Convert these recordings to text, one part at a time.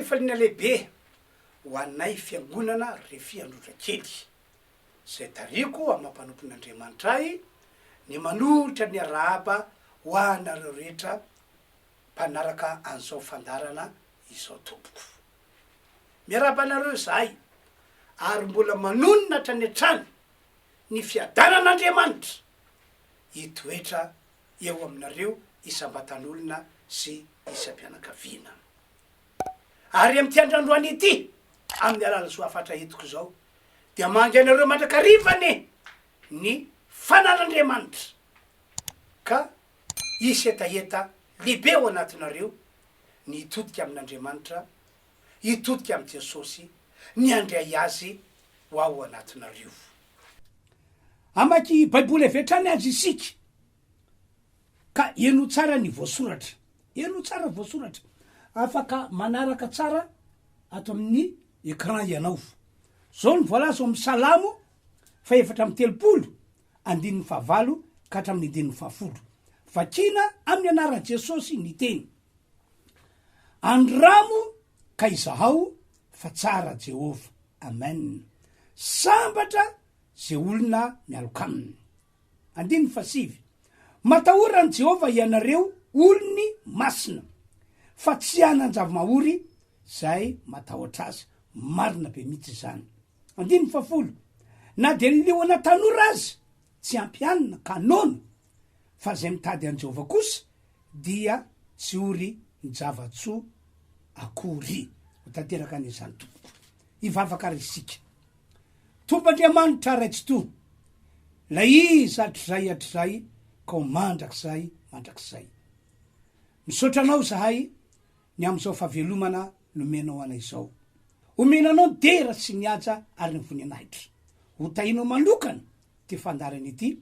fifaliana lehibe ho anay fiangonana RHEFI Androndrakely zay tariko amam-panompon'Andriamanitra ay ny manolotra ny arahaba ho anareo rehetra mpanaraka an'izao fandarana izao tompoko. Miarahaba anareo zahay ary mbola manonona hatrany hatrany ny fiadanan'Andriamanitra hitoetra eo aminareo isam-batan'olona sy isam-pianakaviana. Ary amin'ity androany ity amin'ny alala soa afatra hitiko zao dia mangy anareo mandrakarivany ny fanan'Andriamanitra ka isy etaeta lehibe ao anatinareo ny hitodika amin'Andriamanitra, hitodika amin'i Jesosy, ny andray azy ho ao anatinareo. Amaky baiboly avetrany azy isika ka eno tsara ny voasoratra, eno tsara voasoratra, afaka manaraka tsara ato amin'ny écran ianao. Zao ny voalaza amin'ny Salamo 4:30 ka hatramin'ny 10:10. Vakina amin'ny anaran'i Jesosy ny teny. Andramo ka izahao fa tsara Jehovah. Amen. Sambatra ze olona mialoka aminy. 5. Matahorany Jehovah ianareo olony masina fa tsy hanan-java-mahory zay matahotra azy. Marina be mihitsy zany. 10. Na de liona tanora azy tsy ampianina ka nono fa zay mitady an Jehovah kosa dia tsy ory ny-java-tsoa akory. Ho tanteraka an'izany tompoko. Hivavaka risika. Tompandriamanitra raitsy to. La izy hatrizay ka ho mandrakizay. Misotranao zahay ny am'izao fahavelomana nomenao anay zao. Omenanao ny dera sy ny aja ary ny voninahitra. Ho tahinao malokana ty fandarany ity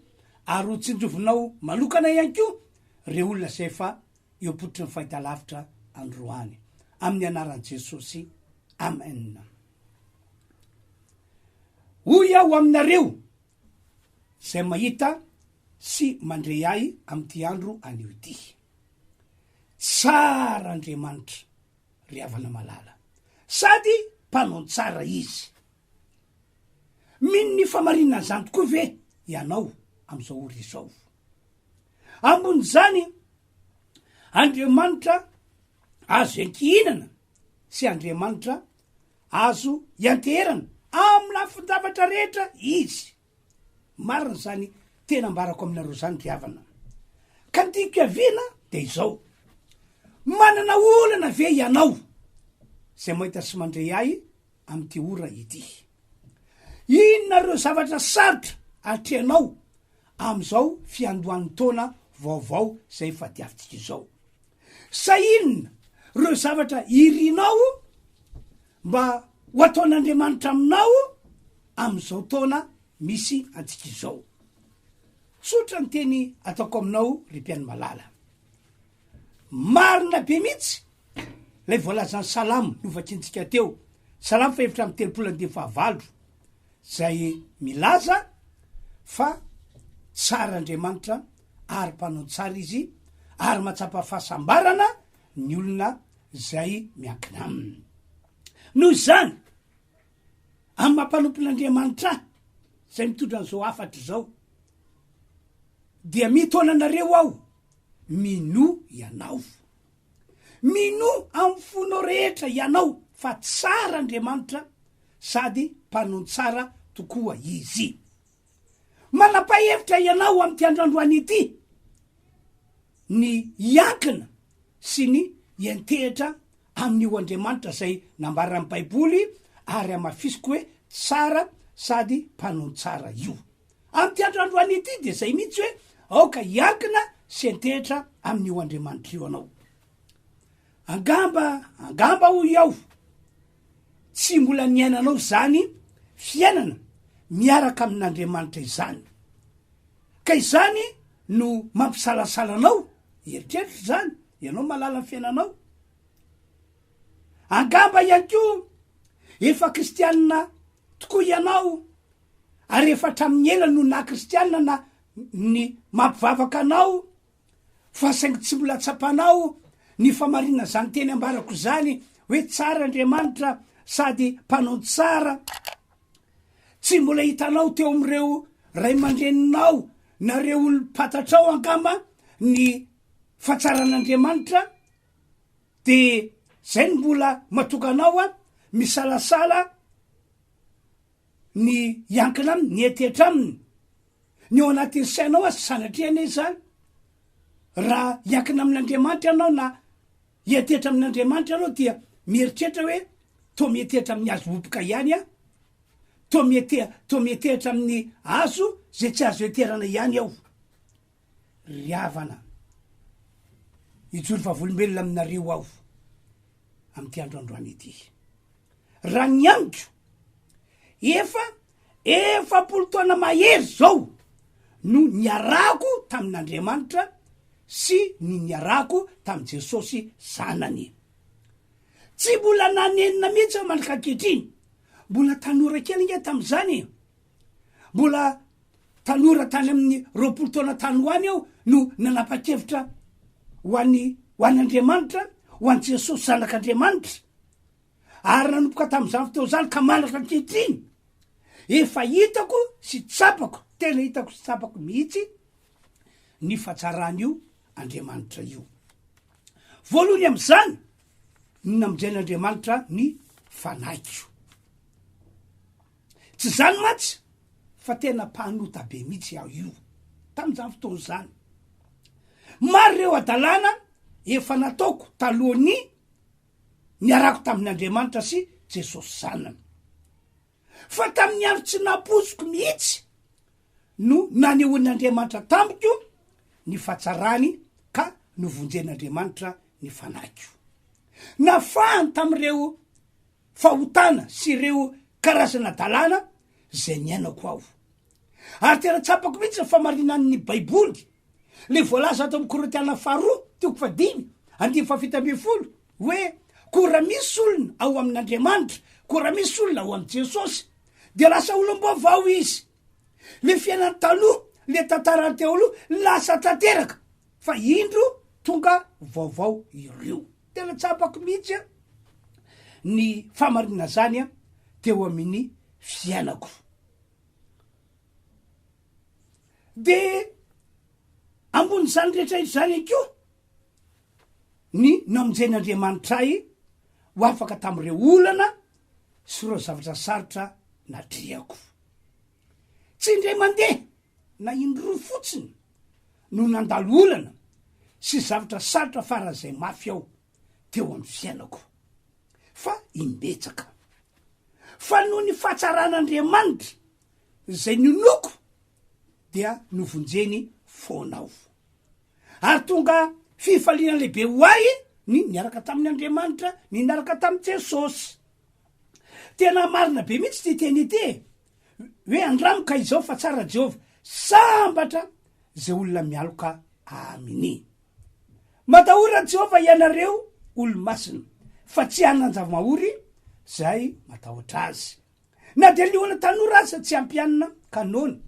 ary ho tsinjovinao malokana ihany koa re olona zay fa eopotry ny fahitalavitra androany. Amin'ny anaran'i Jesosy. Amen. Hoy aho aminareo zay mahita sy mandray ahy amin'ity andro anio ity. Tsara Andriamanitra ry havana malala sady mpanao tsara izy. Mino ny famarinana zany tokoa ve ianao am'izao ora izao. Ambony zany Andriamanitra azo iankihinana sy Andriamanitra azo ianterana amin'ny lafin-davatra rehetra izy. Marina zany tena ambarako aminareo zany ry havana. Ka ny tiako hiaviana de izao. Manana olana ve ianao zay mahita sy mandray ahy amin'ity ora ity. Inonareo zavatra sarotra atreanao am'izao fiandohan'ny taona vaovao zay fadiavintsika izao. Sa inona reo zavatra irinao mba ho ataon'Andriamanitra aminao am'izao taona misy antsika izao. Tsotra ny teny ataoko aminao ry mpiany malala. Marina be mihitsy lay voalazany Salamo novakintsika teo. Salamo 4:30 zay milaza fa tsara Andriamanitra ary mpanao tsara izy ary matsapa fahasambarana ny olona zay miankina aminy. Noho zany amin'ny mampanompon'Andriamanitra zay mitondra an'izao afatra zao dia mitaonanareo aho mino ianao. Mino amin'ny fonao rehetra ianao fa tsara Andriamanitra sady mpanao tsara tokoa izy. Manapa-hevitra ianao amin'ity androany ity ny iankina sy ny ientehitra amin'io Andriamanitra zay nambarana amin'ny baiboly ary amafisiko hoe tsara sady mpanao tsara io. Amin'ity androany ity de zay mihitsy hoe aoka iankina sy entehitra amin'io Andriamanitra io anao. Angamba ho iaho tsy mbola niainanao zany fiainana miaraka amin'Andriamanitra izany. Ka izany no mampisalasalanao, eritreritra zany, ianao malala ny fiainanao. Angamba ihany koa efa kristianina tokoa ianao ary efa hatramin'ny ela no na kristianina na ny mampivavaka anao fa saingy tsy mbola tsapanao ny famarinana zany teny ambarako zany hoe tsara Andriamanitra sady mpanao tsara, tsy mbola hitanao teo am'ireo ray aman-dreninao na reo olo-patatrao angamba ny fatsaran'Andriamanitra, de zay ny mbola matokanao a misalasala ny iankina aminy, ny etehitra aminy, ny ao anatin'ny sainao a sy sanatriany zany. Raha iankina amin'Andriamanitra anao na hietehitra amin'Andriamanitra anao dia mieritrehitra hoe to mietehitra amin'ny azo boboka ihany a, to mietehitra amin'ny azo zay tsy azo eterana ihany aho. Ry havana, ijoro vavolombelona aminareo aho am'ty andro androany ity. Raha ny amiko efapolo taona mahery zao no niarako tamin'Andriamanitra sy niarako tamin'i Jesosy zanany. Tsy mbola nanenina mihitsy aho manaka ankehitriny, mbola tanora kely nge tam'zany, mbola tanora tany amin'ny 20 taona tany hoany aho no nanapa-kevitra ho an'Andriamanitra, ho an' Jesosy zanak'Andriamanitra, ary nanompoka tam'izany fotoa zany ka manaka ankehitriny efa hitako sy tsapako, tena hitako sy tsapako mihitsy ny fatsaran'io Andriamanitra io. Voalohany am'zany ny namonjen'Andriamanitra ny fanaiko, tsy zany matsy fa tena mpanota be mihitsy aho io tam'izany fotoa zany. Maro reo adalàna efa nataoko talohany niarako tamin'Andriamanitra sy Jesosy zanany, fa tamin'ny andro tsy napoziko mihitsy no nanehoan'Andriamanitra tamiko ny fatsarany ka novonjen'Andriamanitra ny fanaiko. Nafahany tam'ireo fahotana sy ireo karazana dalàna zay niainako aho. Ary tena tsapako mihitsy famarinan'ny Baiboly le voalaza ato amin'ny Korintiana 2:5 hoe koa raha misy olona ao amin'Andriamanitra, koa raha misy olona ao am' Jesosy, de lasa olom-baovao izy. Le fiainany taloha, le tantarany teo aloha lasa tanteraka, fa indro tonga vaovao ireo. Tena tsapako mihitsy a ny famarina zany a teo amin'ny fiainako. De ambony zany rehetra zany koa ny namonjen'Andriamanitra ahy ho afaka tam'ireo olana sy reo zavatra sarotra natriako. Tsy indray mandeha na indro fotsiny no nandalo olana sy zavatra sarotra faran'izay mafy aho teo amin'ny fiainako, fa imbetsaka. Fa noho ny fatsaran'Andriamanitra zay nonoko dia novonjeny foanao, ary tonga fifaliana lehibe ho ahy ny niaraka tamin'Andriamanitra, ny niaraka tamin'i Jesosy. Tena marina be mihitsy ty teny ity hoe Andramo ka izao fa tsara Jehovah sambatra zay olona mialoka aminy. Matahora Jehovah ianareo olo-masina, fa tsy hanan-java-mahory zay matahotra azy. Na de liona tanora aza tsy ampianina kanona,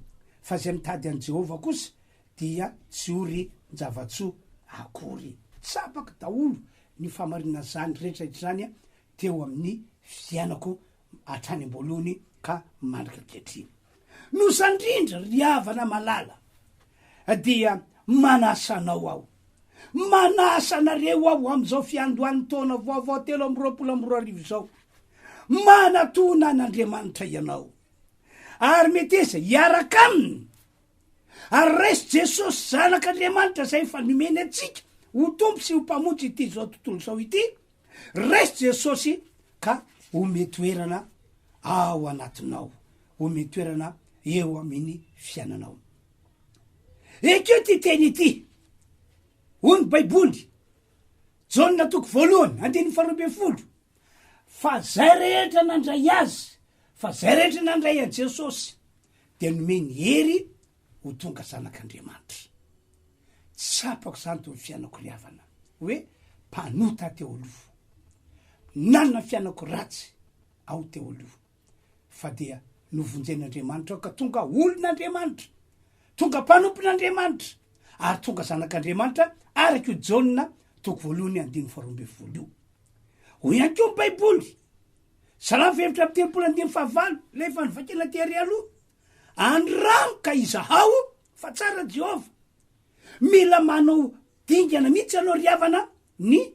fa zay mitady an' Jehovah kosa dia tsy ory javatsoa akory. Tsapaka daholo ny famarina zany rehetra zany teo amin'ny fiainako hatrany am-boalohany ka mandrika ankehitriny. No sandrindra ry havana malala dia manasanao aho, manasa anareo aho am'izao fiandohan'ny taona vaovao 3 zao, manatona an'Andriamanitra ianao, ary meteza hiaraka aminy, ary resy Jesosy zanak'Andriamanitra zay fa nomeny atsika ho tompo sy ho mpamonjy ity zao tontolo zao ity, resy Jesosy ka ometoerana ao anatinao, ometoerana eo amin'ny fiainanao. Ekeo ty teny ity hoy ny Baiboly, Jaona 1:12, fa zay rehetra nandray azy, fa zay rehetra nandray an' Jesosy de nomeny hery ho tonga zanak'Andriamanitra. Tsapako zany to fiainako ry havana hoe mpanota teo aloha, nanana fiainako ratsy ao teo aloha, fa dia novonjen'Andriamanitra ka tonga olon'Andriamanitra, tonga mpanompon'Andriamanitra, ary tonga zanak'Andriamanitra araky io Jaona 1:12. hoy ihany ko baiboly salamy fevitra amy telopolo andimy fahavalo le efa nivakena tery aloha Andramo ka izahao fa tsara Jehovah mila manao dingana mihitsy anao riavana ny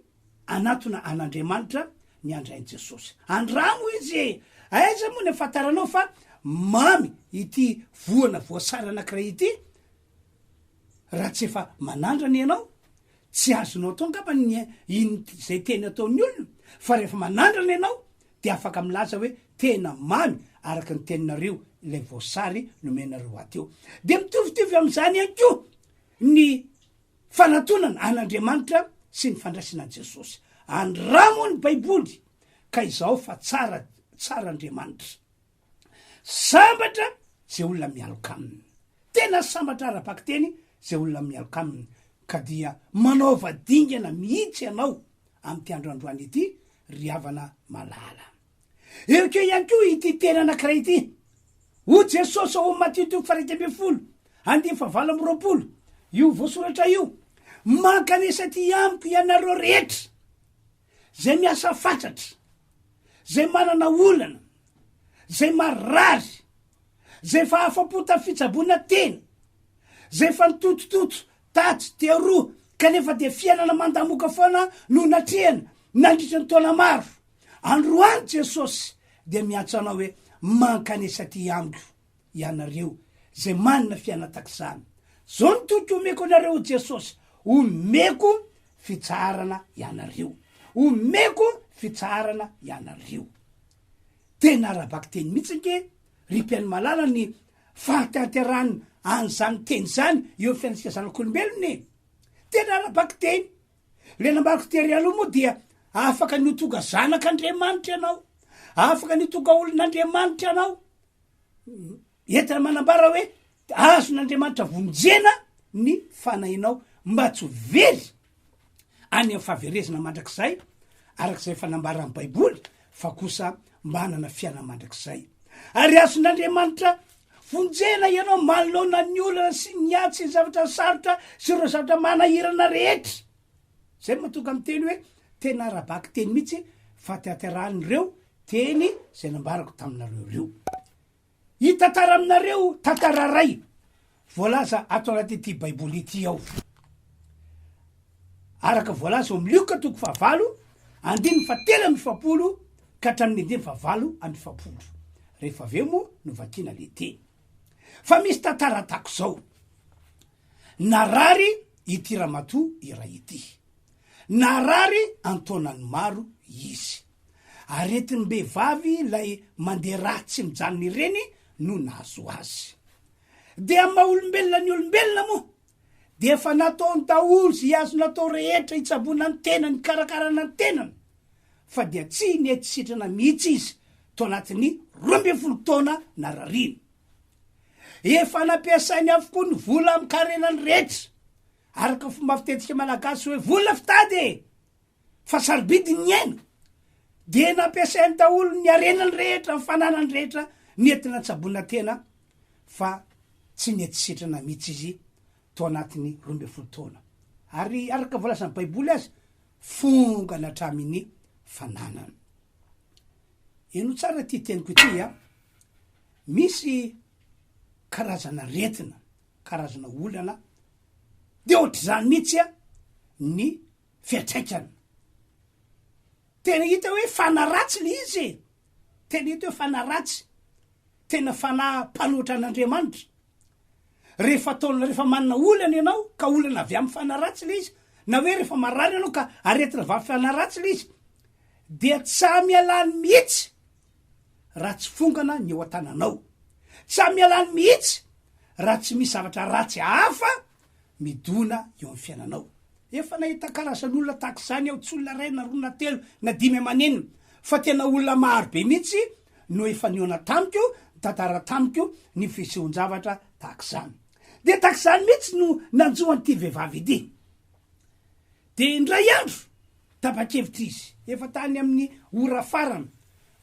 anatona an'Andriamanitra ny andrainy Jesosy. Andramo izy aiza moa ny afataranao fa mamy ity voana voasara anankiray ity raha tsy efa manandrany ianao tsy azonao atao ngamba iny zay teny ataony olona fa rehefa manandrana ianao de afaka milaza hoe tena mamy araky ny teninareo ilay voasary nomenareo ateo. De mitovitovy am'izany ihany ko ny fanatonana an'Andriamanitra sy ny fandraisanan'i Jesosy. Andramo ny baiboly ka izao fa tsara Andriamanitra. Sambatra zay olona mialoka aminy. Tena sambatra ara-paky teny zay olona mialoka aminy. Ka dia manaova dingana mihitsy ianao am'ty androandroany ity riavana malala. Eo keo ihany ko ity tena anankiray ity. O Jesosy ao Matthieu 7:20 andimy fahavalo amby roapolo. Io voasoratra io. Mankanesa ty amiko ianareo rehetra zay miasa fatratra, zay manana olana, zay marary, zay fa afa-po ta fitsabona tena, zay fa nitotototo tatsy teroa kanefa de fiainana mandamoka foana no natrehana nandritra ny taona maro. Androany Jesosy de miantso anao hoe mankanesa ty amiko ianareo zay manana fiaina takizany. Zao ny toky omeko anareo Jesosy, omeko fitsarana ianareo, omeko fitsarana ianareo. Tena arabaky teny mihitsy ke ry mpiaino malala ny fahateaterany an'izany teny zany eo fiainantsika zanak'olombelony. Tena arabaky teny le nambariko tery aloha moa dia afaka nitoga zanak'Andriamanitra ianao, afaka nitoga olon'Andriamanitra ianao. Entina manambara hoe azon'Andriamanitra vonjena ny fanahinao mba tsy very any amin'ny fahaverezana mandrakizay arak'izay fanambara amin'ny baiboly fa kosa manana fiaina mandrakizay. Ary azon'Andriamanitra vonjena ianao manolona ny olona sy niatsy zavatra sarotra sy ireo zavatra manahirana rehetra. Zay matonga amin'ny teny hoe tena arabaky teny mihitsy fahateateran'ireo teny zay nambarako taminareo reo. I tantara aminareo tantara ray voalaza ato anaty ity baiboly ity ao. Araka voalaza ao Lioka 9:7-7 ka hatramin'ny 9:7-7. Rehefa aveo moa no vakina le teny. Fa misy tantara tako zao. Narary ity ramatoa iray ity. Narary antonany maro izy. Aretiny mbehivavy lay mandeha ratsy mijanony ireny no nahazo azy. De amma olombelona ny olombelona moa de efa nataony daholo zy azo natao rehetra hitsabona ny tenany, karakarana ny tenany, fa dia tsy nety sitrana mihitsy izy to anatin'ny 12 taona na rariny. Efa nampiasainy avokoa ny vola amin'ny karenany rehetra, araka fomba fitetika malagasy hoe vola fitady fa sarobidy ny aina. De nampiasainy daholo ny arenany rehetra, ny fananany rehetra nentina tsabona tena, fa tsy nety sitrana mihitsy izy to anatin'ny 12 taona. Ary araka voalazan'ny baiboly azy fongana hatramin'ny fananana. Eno tsara ty teniko ity misy karazana retina, karazana olana, de ohatry zany mihitsy ny fiatraikana. Tena hita hoe fanaratsy le izy, tena hita hoe fanaratsy, tena fanapanoatra an'Andriamanitra. Rehefa taona rehefa manana olana ianao ka olana avy amin'ny fanaratsy le izy, na hoe rehefa marary ianao ka aretina avy amin'ny fanaratsy le izy, dia tsy mialany mihitsy raha tsy fongana ny eo an-tananao. Tsy mialany mihitsy raha tsy misy zavatra ratsy hafa midona eo amin'ny fiainanao. Efa nahita karazan'olona tahaka izany aho, tsy olona ray na roa na telo na 5 amanenina, fa tena olona maro be mihitsy no efa niona tamiko, tantara tamiko ny fisehoan-javatra tahaka izany. De tahaka izany mihitsy no nanjoan'ity vehivavy ity. De indray andro tapa-kevitra izy, efa tany amin'ny ora farany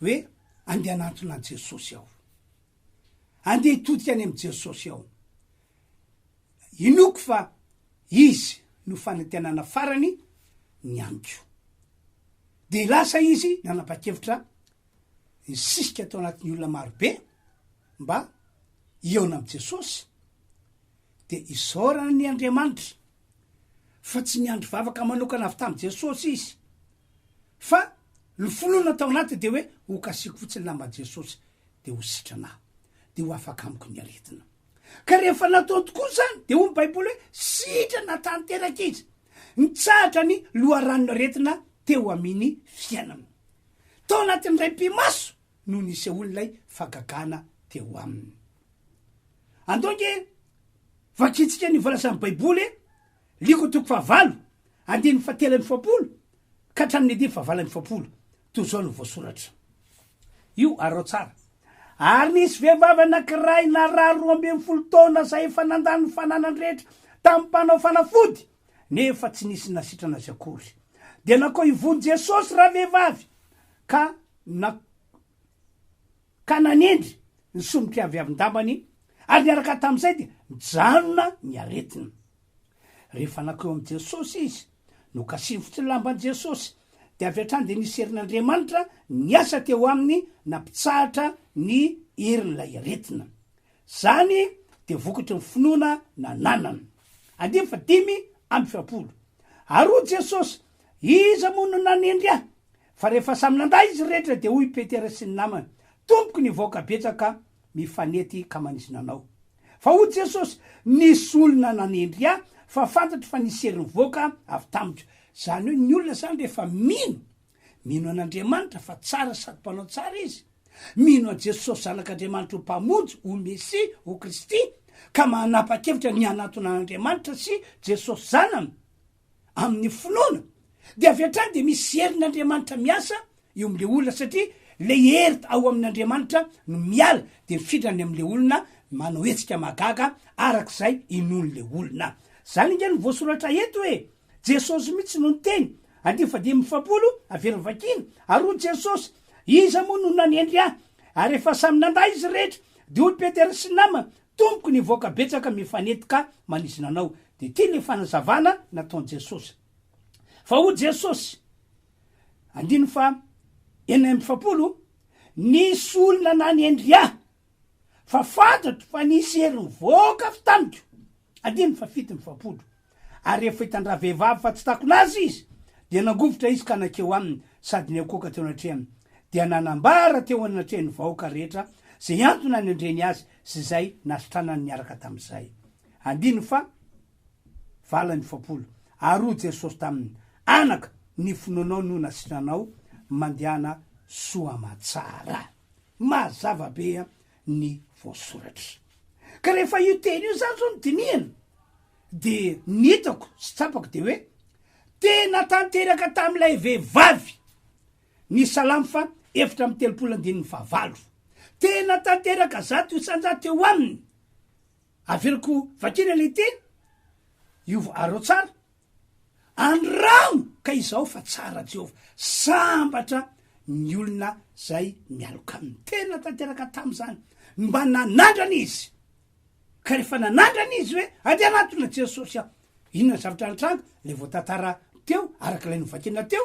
hoe andeha anantona an' Jesosy aho, andeha hitodika any amin'ny Jesosy aho. Inoko fa izy no fanantenana farany ny amiko. de lasa izy nanapa-kevitra sisika atao anatin'ny olona marobe mba eona am' Jesosy de isaorana ny Andriamanitra fa tsy niandro vavaka manokana avy tam' Jesosy izy fa ny finoana tao anaty de hoe ho kasiko fotsiny lamba Jesosy de ho sitranahy de ho afaka amiko ny aretina ka rehefa natao tokoa zany de ho ny baiboly hoe sitrana tanteraka izy nitsahatra ny loharanony aretina teo amin'ny fiainana tao anatin'ny ray mpimaso no nisy olonay fagagana teo aminy andonge vakitsika ny volasany baiboly liko toko favalo andiny fatelo amby fapolo ka hatramin'ny andiny fahavalo amby fapolo toy zao no voasoratra io arao tsara ary nisy vehivavy anankiray na raha 12 taona zay efa nandany fananany rehetra tamin'ny mpanao fanafody nefa tsy nisy nasitrana azy akory de nakao ivony Jesosy raha vehivavy ka nanendry ny somotry aviavindambany ary niaraka tam'izay de mijanona ny aretina rehefa nakao am' Jesosy izy no kasiny fotsiny lamban'i Jesosy de avy hatrany de nisy herin'Andriamanitra niasa teo aminy nampitsahatra ny herin'ilay aretina zany de vokatry ny finoana nananana andimy fa 5 amby fapolo ary ho Jesosy iza moa no nanendry ahy fa rehefa samy nanday izy rehetra de hoy Petera sy ny namany tompoko ny vaoka betsaka mifanety ka manisy nanao fa ho Jesosy nisy olona nanendry ahy fa fantatry fa nisy herin'ny voaka avy tamiko zany hoe ny olona zany rehefa mino an'Andriamanitra fa tsara sady mpanao tsara izy mino a Jesosy zanak'Andriamanitra ho mpamonjy ho Mesy ho Kristy ka manapa-kevitra ny anatona an'Andriamanitra sy Jesosy zanany amin'ny finoana de avy hatrany de misy herin'Andriamanitra miasa eo am'le olona satria le hery ao amin'Andriamanitra no miala de mifidrany am'le olona manao hetsika magaga arak'izay inon'le olona zany inge ny voasoratra eto hoe Jesosy mihitsy no niteny andimy fa 5 fapolo averiny vakina ary ho Jesosy iza moa no nanendry ahy ary rehefa samy nanday izy rehetra de hoy Petera sy nama tompoko ny voaka betsaka mifanetika manisy nanao de ty ny fanazavana nataon Jesosy fa ho Jesosy andiny fa 4 amby fapolo nisy olona nanendry ahy fa fantatro fa nisy herin'ny voaka avy tamiko andiny fa 7 amby fapolo ary rehefa hitandra vehivavy fa tsy takonazy izy de nangovotra izy ka nakeo aminy sady ny akoka teo anatrehany dia nanambara teo anatrehany vahoaka rehetra zay antony nanendreny azy sy zay nasitranany niaraka tam'izay andiny fa 9 amby fapolo ary ho Jesosy taminy anaka ny finoanao no nasitranao mandehana soa matsara mazava be ny voasoratra ka rehefa io teny io zany zao ny dinihana de nitako sy tsapako de hoe tena tanteraka tam'ilay vehivavy ny salamy fa 7:39 tena tanteraka zato isanjato eo aminy averiko vakina le teny io arao tsara Andramo ka izao fa tsara Jehovah sambatra ny olona zay mialoka aminy tena tanteraka tam'izany mba nanandrana izy ka rehefa nanandrana izy hoe ady anatona Jesosy aho inona zavatra nitranga le voatantara teo arak'ilay novakina teo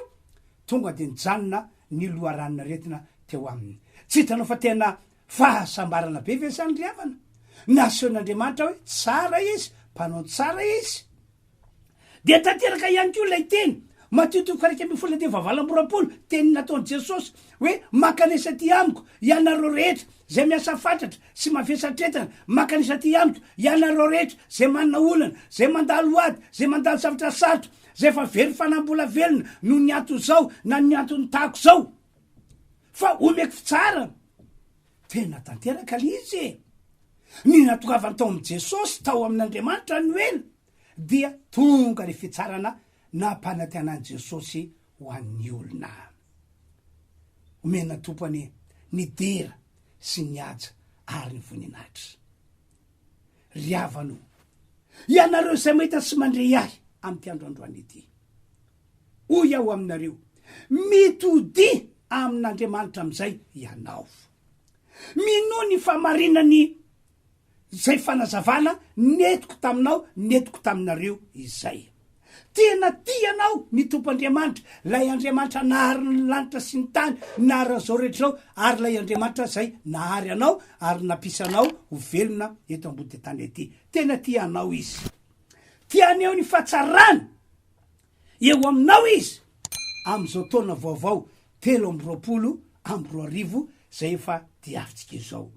tonga de nijanona ny loharanina retina teo aminy tsy hitanao fa tena fahasambarana be ve zany riavana nasehon'Andriamanitra hoe tsara izy mpanao tsara izy de tanteraka ihany ko lay teny Matthieu 5:24 teny nataon Jesosy hoe makanesa ty amiko ianareo rehetra zay miasa fatratra sy mavesatretana makanesa ty amiko ianareo rehetra zay manana olana zay mandalo ady zay mandalo zavatra sarotra zay fa very fanambola velona no ny ato zao na ny antony tako zao fa omeko fitsara tena tanteraka lizy ny natokavany tao am' Jesosy tao amin'Andriamanitra ny oena dia tonga re fitsarana nampanantenan'i Jesosy ho an'ny olona omena tompony ny dera sy ny aja ary ny voninahitra riavano ianareo zay mahita sy mandre ahy am'ty androandroany ity hoy aho aminareo mitody amin'Andriamanitra am'izay ianao mino ny famarinany zay fanazavana netiko taminao netiko taminareo izay tena tianao ny tompoandriamanitra, lay andriamanitra nahary ny lanitra sy ny tany, nahary an'izao rehetra zao, ary lay andriamanitra zay nahary anao ary nampisanao ho velona eto ambody tany ety. Tena tianao izy, tiany eo ny fahatsarany eo aminao izy am'izao taona vaovao 2024 zay efa diavitsika izao.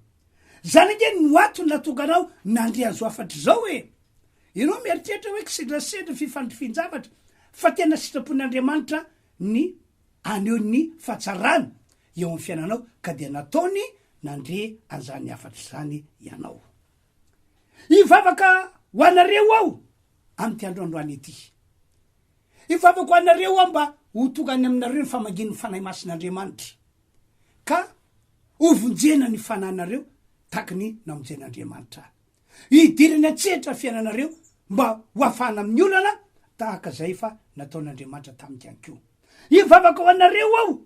Zany ake no ato natokanao nandrian'izao afatra zao hoe ianao mieritreritra hoe kisedrasedra fifandrifinjavatra fa tena sitrapon'andriamanitra ny aneo ny fahatsarany eo amin'ny fiainanao ka dia nataony nandre an'izany afatra zany ianao. Ivavaka ho anareo aho am'ty androandroany ety, ivavaka ho anareo aho mba ho tokany aminareo ny famanginy ny fanahy masin'andriamanitra ka hovonjena ny fananareo takiny namonjen'andriamanitra, hidirany antsetra fiainanareo mba ho afana amin'ny olana tahaka zay fa nataon'andriamanitra tamika any ko. Ivavaka ho anareo aho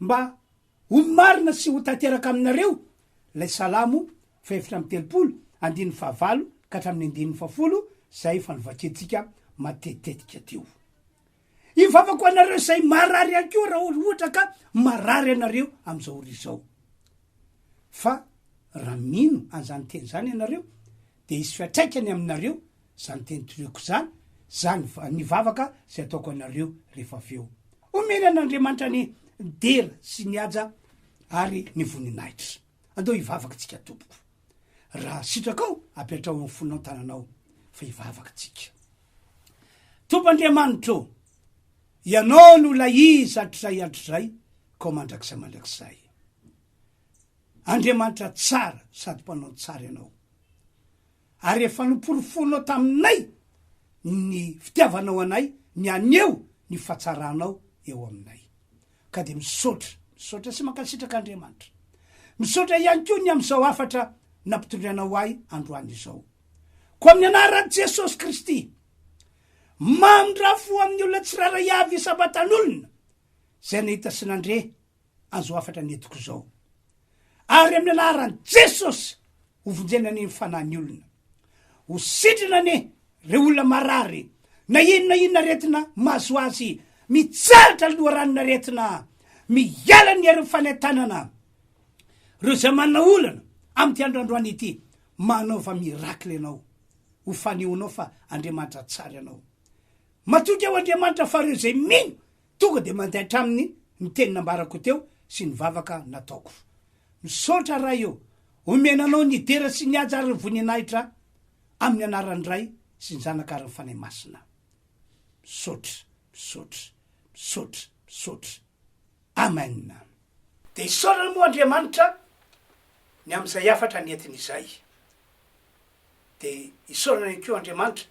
mba ho marina sy ho tanteraka aminareo lay salamo 7:30 ka hatramin'ny 9:10 zay fa novaketsika matetetika teo. Ivavaka ho anareo zay marary any ko raha ohatra ka marary anareo am'izao ori zao, fa raha mino an'izany teny zany ianareo de isy fiatraikany aminareo zany teny toroeko zany ny vavaka zay ataoko anareo rehefa aveo. Omeny an'andriamanitra ny dera sy ny aja ary ny voninahitra. Andao ivavaka tsika tompoko, raha sitrakao apetrao amin'ny fonao tananao fa ivavaka tsika. Tompo Andriamanitra, ianao no laiza hatrizay ka mandrakizay. Andriamanitra tsara sady mpanao tsara ianao, ary efa noporofonao taminay ny fitiavanao anay, ny aneo ny fahatsaranao eo aminay, ka de misaotra sy mankasitraka Andriamanitra, misaotra ihany koa ny am'izao afatra nampitondrianao ahy androany izao, ko amin'ny anaran'i Jesosy Kristy mamindrafo amin'ny olona tsirara iavy isabatan'olona zay nahita sy nandre an'izao afatra netiko zao, ary amin'ny anaran'i Jesosy hovonjena ny fanahy olona, ho sitrina ne reo olona marary na inona retina mahazo azy, mitsaratra loharanina retina, miala ny ary fanentanana reo zay manana olana am'ty androandroany ity, manaova mirakle ianao, ho faneonao fa Andriamanitra tsara ianao. Matoky ao Andriamanitra fa reo zay mino tonga de mandaitra aminy ny teny nambarako teo sy ny vavaka nataoko. Misaotra raha eo, omenanao ny dera sy ny aja ary ny voninahitra amin'ny anaran'ny Ray sy ny Zanaka ary ny fanahy masina. Misaotra. Amen. De isaorana moa Andriamanitra ny am'izay afatra netiny izay, de isaorana ihany koa Andriamanitra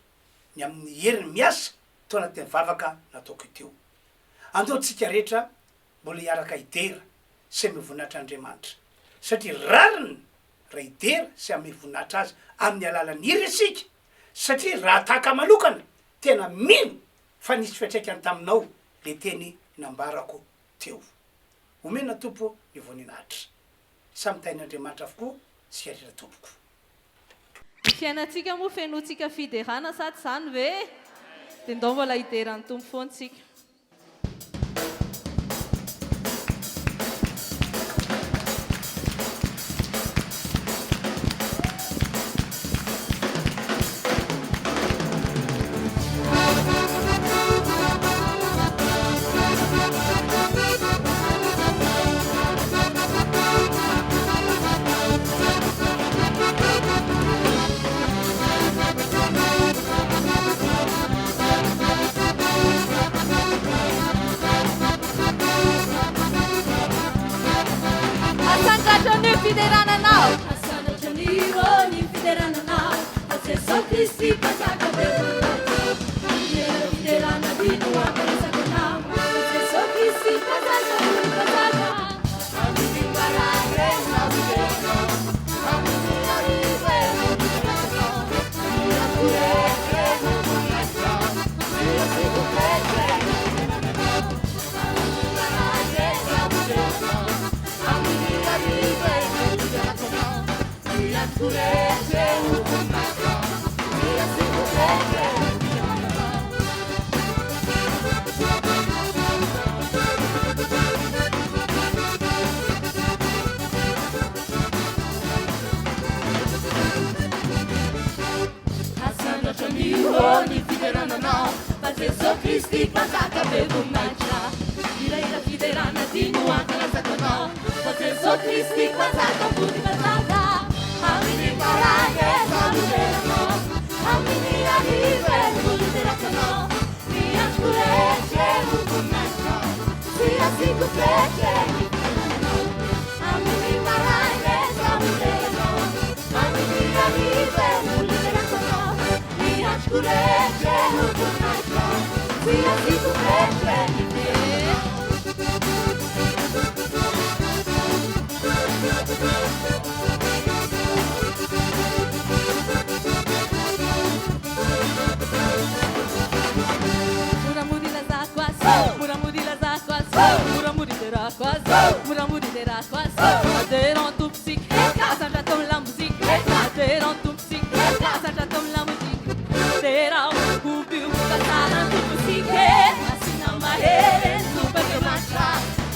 ny amin'ny heriny miasa tao anatin'ny vavaka nataoko teo. Andao tsika rehetra mbola hiaraka idera sy amy voninahitra Andriamanitra, satria rariny raha idera sy amy voninahitra azy amin'ny alalan'ny hira isika, satria raha tahaka manokana tena mino fa nisy fiatraikany taminao le teny nambarako teo. Omena tompo ny voninahitra, samy tain'Andriamanitra avokoa sy arira tompoko. Fiainatsika moa fenotsika fiderana sady zany ve? De ndao mbola hideran'ny tompo foantsika. Kristi mazaka be voninahitra iraira fiderana dino ankalazanao fa Jesosy Kristy mazaka ambony mazaka amin'ny marage zaloveranao amin'ny hariva volonteratsanao miantoko rehetra ho voninahitra sy asiako fetra ny fiainanao amin'ny marage zaloveranao amin'ny hariva volonteratsanao miantoko rehetra ho voninahitra sy asiako fetra ny adhérant tout psych, ça j'attends la musique. Adhérant tout psych, ça j'attends la musique. Terá o biu da sala do musique. Assina maere, super de marcha.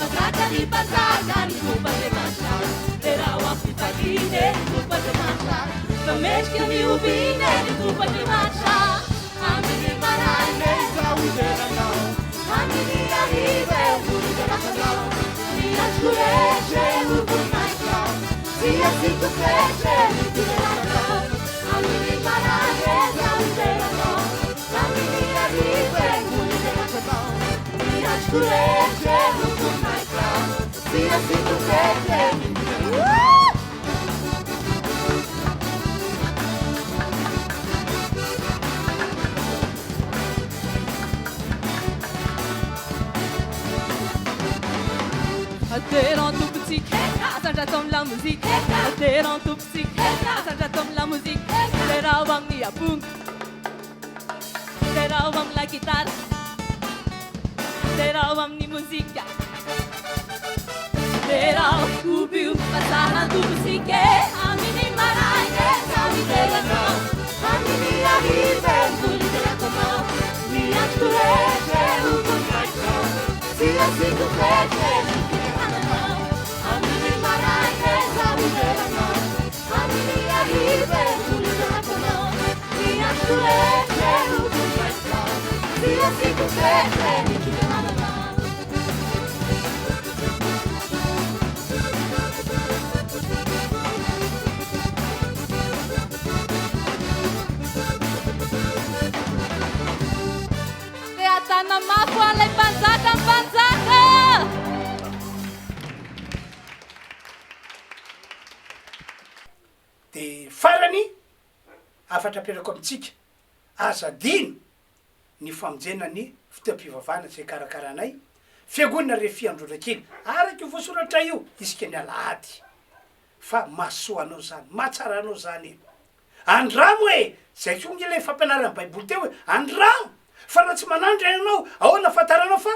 Azata di bazata, super de marcha. Terá o fifadine, super de marcha. No mês que me ubine, super de marcha. Amini maraina, saudera não. Amini arriva, vulgara não. Escurece o boneco, se assim tu fecha, me tira a minha maragem, a minha riva, me escurece o boneco, se assim tu fecha, me tira adhérant tout petit, ça j'attends la musique. Adhérant tout petit, ça j'attends la musique. Terá o amni a punk, terá o amni la guitarra, terá o amni música. Terá o biu passar do musique. A mini maraina, a minha não, a minha riva, bonita não. Minha escurece o boneco, se assim tu fecha. Teatana mafua le panzaka panzaka. De farany afatra aperako amitsika azadino ny famonjena ny fitaom-pivavahana zay karakaranay fiangonana RHEFI Androndrakely araky voasoratra io isika ny Alahady fa mahasoanao zany mahatsara anao zany Andramo zay ko ny le fampianarana baiboly teo Andramo fa raha tsy manandry ianao ahoana afantaranao fa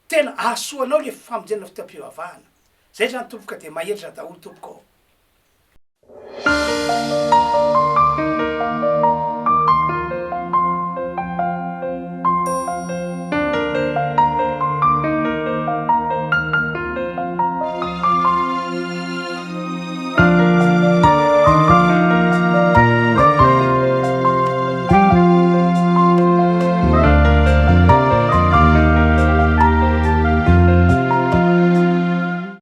tena ahasoanao le famonjena fitaom-pivavahana zay zany tompoka de maheritra daholo tompoko